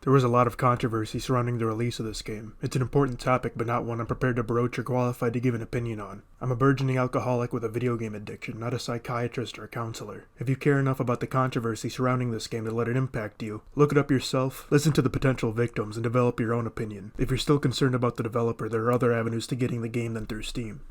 There was a lot of controversy surrounding the release of this game. It's an important topic, but not one I'm prepared to broach or qualified to give an opinion on. I'm a burgeoning alcoholic with a video game addiction, not a psychiatrist or a counselor. If you care enough about the controversy surrounding this game to let it impact you, look it up yourself, listen to the potential victims, and develop your own opinion. If you're still concerned about the developer, there are other avenues to getting the game than through Steam.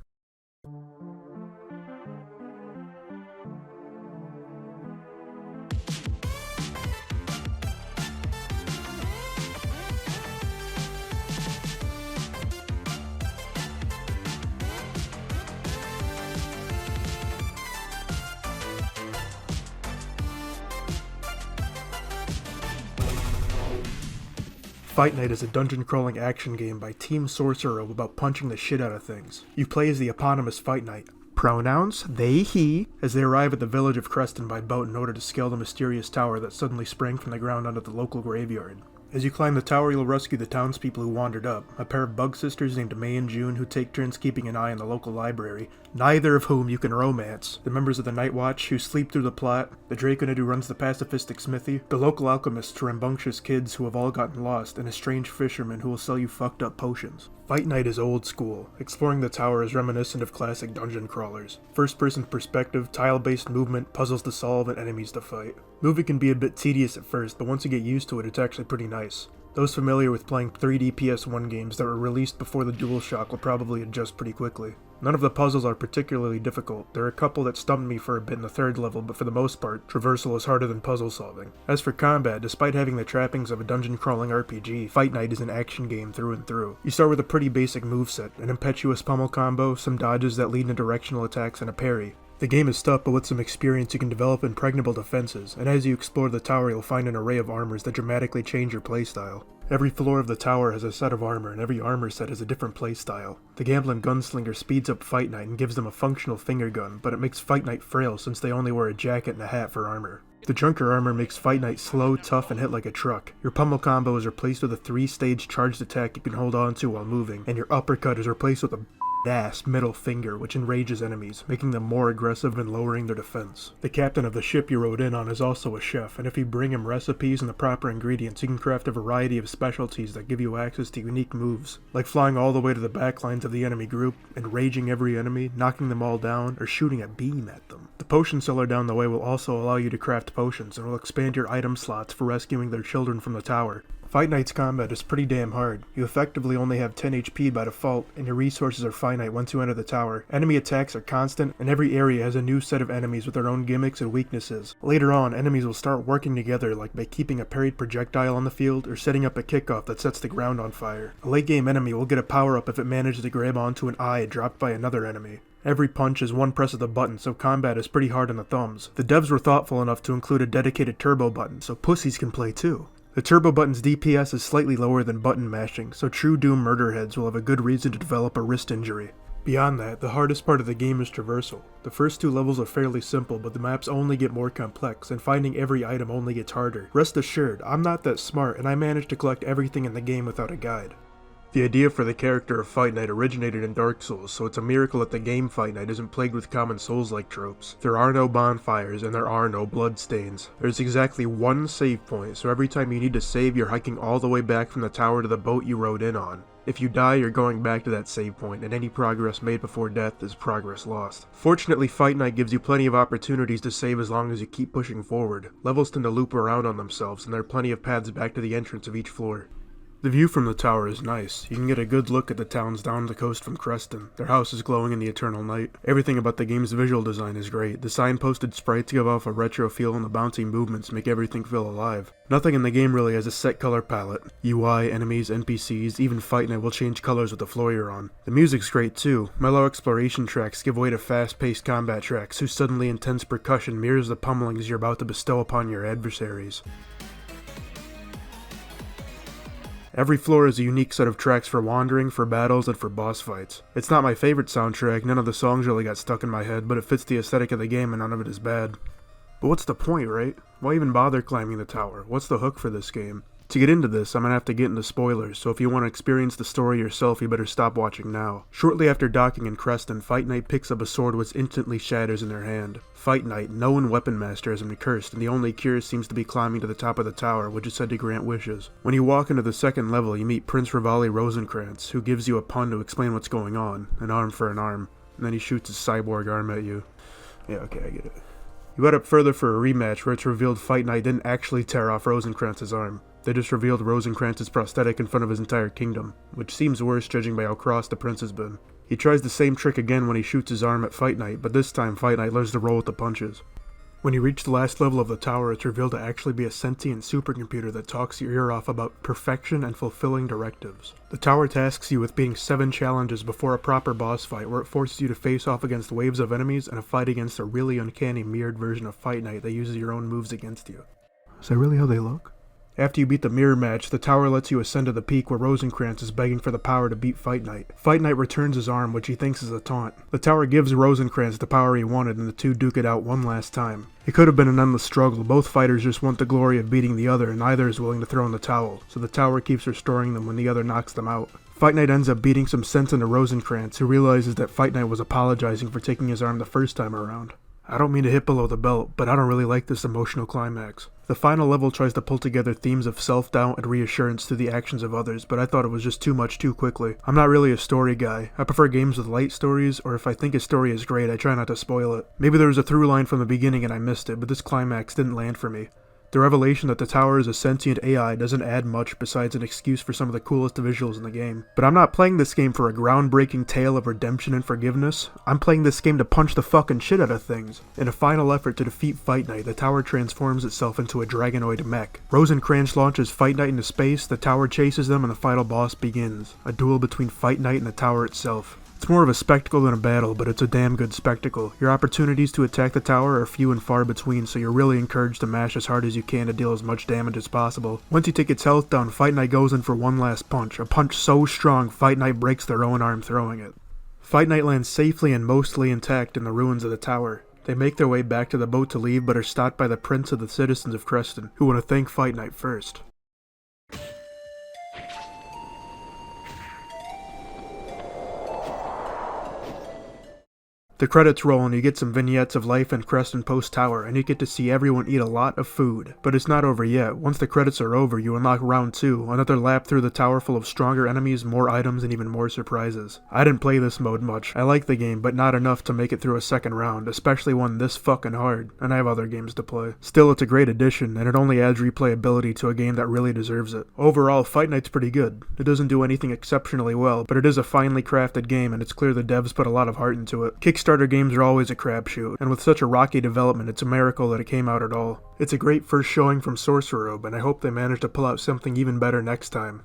Fight Night is a dungeon-crawling action game by Team Sorcerer about punching the shit out of things. You play as the eponymous Fight Night. Pronouns, they, he, as they arrive at the village of Creston by boat in order to scale the mysterious tower that suddenly sprang from the ground onto the local graveyard. As you climb the tower, you'll rescue the townspeople who wandered up, a pair of bug sisters named May and June who take turns keeping an eye on the local library, neither of whom you can romance, the members of the Night Watch who sleep through the plot, the Draconid who runs the pacifistic smithy, the local alchemists who are rambunctious kids who have all gotten lost, and a strange fisherman who will sell you fucked up potions. Fight Night is old school. Exploring the tower is reminiscent of classic dungeon crawlers. First-person perspective, tile-based movement, puzzles to solve, and enemies to fight. Moving can be a bit tedious at first, but once you get used to it, it's actually pretty nice. Those familiar with playing 3D PS1 games that were released before the DualShock will probably adjust pretty quickly. None of the puzzles are particularly difficult. There are a couple that stumped me for a bit in the third level, but for the most part, traversal is harder than puzzle solving. As for combat, despite having the trappings of a dungeon-crawling RPG, Fight Night is an action game through and through. You start with a pretty basic moveset, an impetuous pummel combo, some dodges that lead into directional attacks, and a parry. The game is tough, but with some experience you can develop impregnable defenses, and as you explore the tower you'll find an array of armors that dramatically change your playstyle. Every floor of the tower has a set of armor, and every armor set has a different playstyle. The Gamblin' Gunslinger speeds up Fight Night and gives them a functional finger gun, but it makes Fight Night frail since they only wear a jacket and a hat for armor. The Junker armor makes Fight Night slow, tough, and hit like a truck. Your pummel combo is replaced with a 3-stage charged attack you can hold on to while moving, and your uppercut is replaced with a ass middle finger, which enrages enemies, making them more aggressive and lowering their defense. The captain of the ship you rode in on is also a chef, and if you bring him recipes and the proper ingredients, he can craft a variety of specialties that give you access to unique moves, like flying all the way to the backlines of the enemy group, enraging every enemy, knocking them all down, or shooting a beam at them. The potion seller down the way will also allow you to craft potions, and will expand your item slots for rescuing their children from the tower. Fight Night's combat is pretty damn hard. You effectively only have 10 HP by default, and your resources are finite once you enter the tower. Enemy attacks are constant, and every area has a new set of enemies with their own gimmicks and weaknesses. Later on, enemies will start working together, like by keeping a parried projectile on the field, or setting up a kickoff that sets the ground on fire. A late game enemy will get a power-up if it manages to grab onto an eye dropped by another enemy. Every punch is one press of the button, so combat is pretty hard on the thumbs. The devs were thoughtful enough to include a dedicated turbo button, so pussies can play too. The turbo button's DPS is slightly lower than button mashing, so true Doom murderheads will have a good reason to develop a wrist injury. Beyond that, the hardest part of the game is traversal. The first 2 levels are fairly simple, but the maps only get more complex, and finding every item only gets harder. Rest assured, I'm not that smart, and I managed to collect everything in the game without a guide. The idea for the character of Fight Night originated in Dark Souls, so it's a miracle that the game Fight Night isn't plagued with common Souls-like tropes. There are no bonfires, and there are no bloodstains. There's exactly one save point, so every time you need to save, you're hiking all the way back from the tower to the boat you rode in on. If you die, you're going back to that save point, and any progress made before death is progress lost. Fortunately, Fight Night gives you plenty of opportunities to save as long as you keep pushing forward. Levels tend to loop around on themselves, and there are plenty of paths back to the entrance of each floor. The view from the tower is nice. You can get a good look at the towns down the coast from Creston. Their house is glowing in the eternal night. Everything about the game's visual design is great. The signposted sprites give off a retro feel and the bouncy movements make everything feel alive. Nothing in the game really has a set color palette. UI, enemies, NPCs, even Fight Night will change colors with the floor you're on. The music's great too. Mellow exploration tracks give way to fast-paced combat tracks whose suddenly intense percussion mirrors the pummelings you're about to bestow upon your adversaries. Every floor is a unique set of tracks for wandering, for battles, and for boss fights. It's not my favorite soundtrack, none of the songs really got stuck in my head, but it fits the aesthetic of the game and none of it is bad. But what's the point, right? Why even bother climbing the tower? What's the hook for this game? To get into this, I'm gonna have to get into spoilers, so if you want to experience the story yourself, you better stop watching now. Shortly after docking in Creston, Fight Night picks up a sword which instantly shatters in their hand. Fight Night, known weapon master, has been cursed, and the only cure seems to be climbing to the top of the tower, which is said to grant wishes. When you walk into the second level, you meet Prince Revali Rosencrantz, who gives you a pun to explain what's going on, an arm for an arm, and then he shoots his cyborg arm at you. Yeah, okay, I get it. You head up further for a rematch where it's revealed Fight Night didn't actually tear off Rosencrantz's arm. They just revealed Rosencrantz's prosthetic in front of his entire kingdom, which seems worse judging by how cross the prince has been. He tries the same trick again when he shoots his arm at Fight Night, but this time Fight Night learns to roll with the punches. When you reach the last level of the tower, it's revealed to actually be a sentient supercomputer that talks your ear off about perfection and fulfilling directives. The tower tasks you with beating 7 challenges before a proper boss fight, where it forces you to face off against waves of enemies and a fight against a really uncanny mirrored version of Fight Night that uses your own moves against you. Is that really how they look? After you beat the mirror match, the tower lets you ascend to the peak where Rosencrantz is begging for the power to beat Fight Night. Fight Night returns his arm, which he thinks is a taunt. The tower gives Rosencrantz the power he wanted, and the two duke it out one last time. It could have been an endless struggle. Both fighters just want the glory of beating the other, and neither is willing to throw in the towel, so the tower keeps restoring them when the other knocks them out. Fight Night ends up beating some sense into Rosencrantz, who realizes that Fight Night was apologizing for taking his arm the first time around. I don't mean to hit below the belt, but I don't really like this emotional climax. The final level tries to pull together themes of self-doubt and reassurance through the actions of others, but I thought it was just too much too quickly. I'm not really a story guy. I prefer games with light stories, or if I think a story is great, I try not to spoil it. Maybe there was a through line from the beginning and I missed it, but this climax didn't land for me. The revelation that the tower is a sentient AI doesn't add much besides an excuse for some of the coolest visuals in the game. But I'm not playing this game for a groundbreaking tale of redemption and forgiveness. I'm playing this game to punch the fucking shit out of things. In a final effort to defeat Fight Night, the tower transforms itself into a dragonoid mech. Rosencrantz launches Fight Night into space, the tower chases them, and the final boss begins. A duel between Fight Night and the tower itself. It's more of a spectacle than a battle, but it's a damn good spectacle. Your opportunities to attack the tower are few and far between, so you're really encouraged to mash as hard as you can to deal as much damage as possible. Once you take its health down, Fight Night goes in for one last punch, a punch so strong Fight Night breaks their own arm throwing it. Fight Night lands safely and mostly intact in the ruins of the tower. They make their way back to the boat to leave, but are stopped by the prince of the citizens of Creston, who want to thank Fight Night first. The credits roll and you get some vignettes of life in Creston Post Tower, and you get to see everyone eat a lot of food. But it's not over yet. Once the credits are over, you unlock round 2, another lap through the tower full of stronger enemies, more items, and even more surprises. I didn't play this mode much. I like the game, but not enough to make it through a second round, especially one this fucking hard, and I have other games to play. Still, it's a great addition, and it only adds replayability to a game that really deserves it. Overall, Fight Night's pretty good. It doesn't do anything exceptionally well, but it is a finely crafted game, and it's clear the devs put a lot of heart into it. Kickstarter games are always a crapshoot, and with such a rocky development, it's a miracle that it came out at all. It's a great first showing from Sorcerer Robe, and I hope they manage to pull out something even better next time.